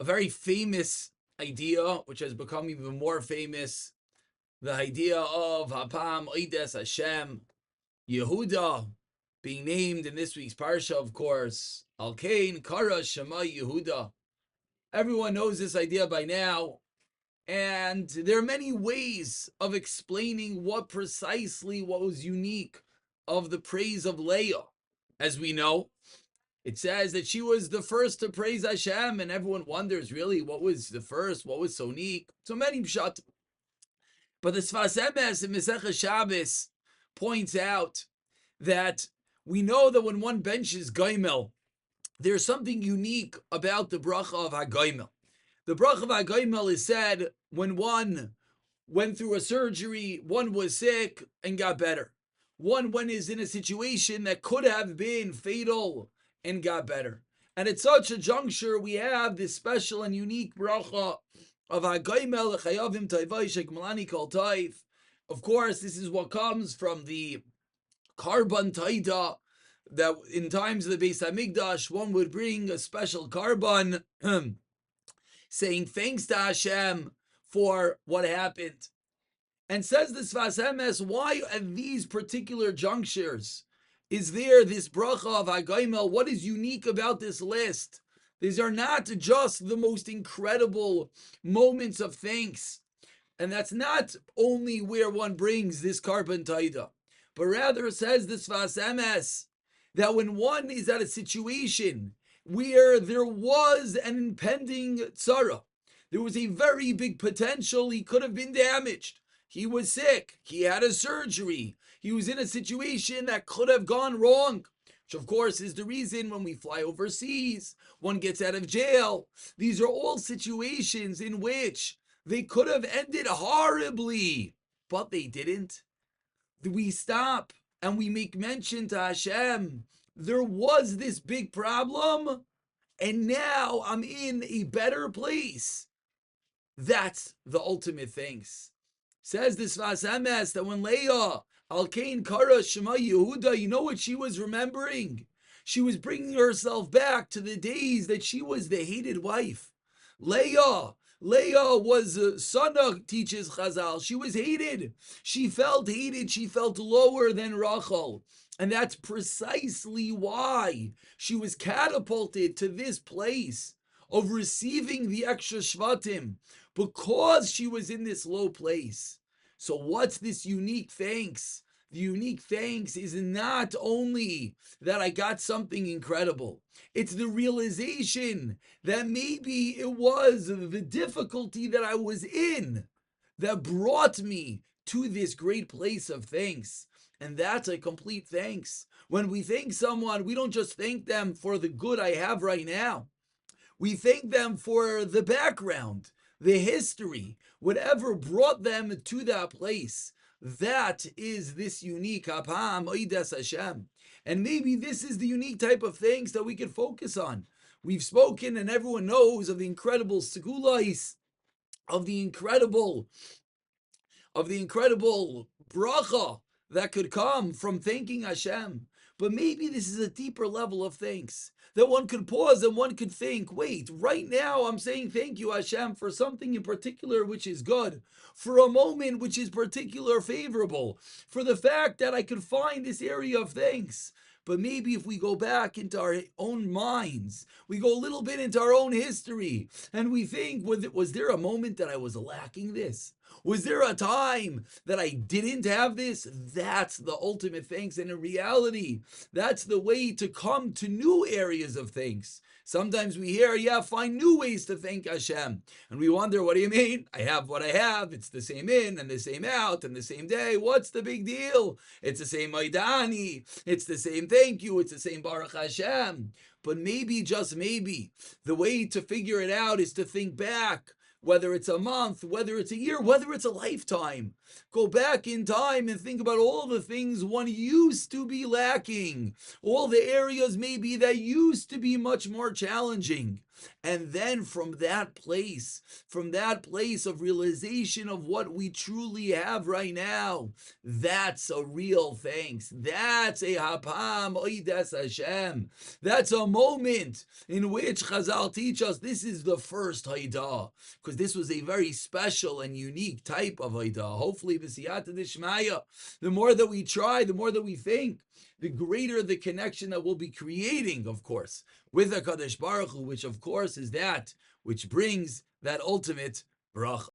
a very famous idea, which has become even more famous, the idea of Hapam Oides Hashem, Yehuda, being named in this week's Parsha, of course, Al Kain Kara Shema Yehuda. Everyone knows this idea by now, and there are many ways of explaining what was unique of the praise of Leah. As we know, it says that she was the first to praise Hashem, and everyone wonders, really, what was the first? What was so unique? So many pshat. But the Sfas Emes in Masechah Shabbos points out that we know that when one benches Goimel, there's something unique about the bracha of HaGoimel. The bracha of HaGoimel is said when one went through a surgery, one was sick and got better. One is in a situation that could have been fatal and got better. And at such a juncture, we have this special and unique bracha of HaGoimel L'chayavim Toivai Shekmalani Kol Toiv. Of course, this is what comes from the Karban Taida, that in times of the Beis Hamikdash, one would bring a special Karban saying thanks to Hashem for what happened. And says the Sfas Emes, why at these particular junctures is there this bracha of HaGoimel? What is unique about this list? These are not just the most incredible moments of thanks. And that's not only where one brings this Karban Taida, but rather says the Sfas Emes that when one is at a situation where there was an impending tzara, there was a very big potential he could have been damaged. He was sick. He had a surgery. He was in a situation that could have gone wrong, which of course is the reason when we fly overseas, one gets out of jail. These are all situations in which they could have ended horribly, but they didn't. We stop and we make mention to Hashem. There was this big problem, and now I'm in a better place. That's the ultimate thanks. Says this Sfas Emes that when Leah Al Kain Kara Shema Yehuda, you know what she was remembering? She was bringing herself back to the days that she was the hated wife. Leah was Sana, teaches Chazal. She was hated. She felt hated. She felt lower than Rachel. And that's precisely why she was catapulted to this place of receiving the extra Shvatim, because she was in this low place. So what's this unique thanks? The unique thanks is not only that I got something incredible, it's the realization that maybe it was the difficulty that I was in that brought me to this great place of thanks. And that's a complete thanks. When we thank someone, we don't just thank them for the good I have right now. We thank them for the background, the history, whatever brought them to that place. That is this unique Hapam Oides Hashem. And maybe this is the unique type of things that we can focus on. We've spoken and everyone knows of the incredible segulais, of the incredible bracha that could come from thanking Hashem. But maybe this is a deeper level of thanks, that one could pause and one could think, wait, right now I'm saying thank you, Hashem, for something in particular which is good, for a moment which is particular favorable, for the fact that I could find this area of thanks. But maybe if we go back into our own minds, we go a little bit into our own history, and we think, was there a moment that I was lacking this? Was there a time that I didn't have this? That's the ultimate thanks. And in reality, that's the way to come to new areas of thanks. Sometimes we hear, find new ways to thank Hashem. And we wonder, what do you mean? I have what I have. It's the same in and the same out and the same day. What's the big deal? It's the same Maidani. It's the same thank you. It's the same Baruch Hashem. But maybe, just maybe, the way to figure it out is to think back. Whether it's a month, whether it's a year, whether it's a lifetime. Go back in time and think about all the things one used to be lacking. All the areas maybe that used to be much more challenging. And then from that place of realization of what we truly have right now, that's a real thanks. That's a hapam oides Hashem. That's a moment in which Chazal teach us this is the first Haidah, because this was a very special and unique type of Haidah. Hopefully, b'siyata d'shmaya, the more that we try, the more that we think, the greater the connection that we'll be creating, of course, with HaKadosh Baruch Hu, which of course is that which brings that ultimate bracha.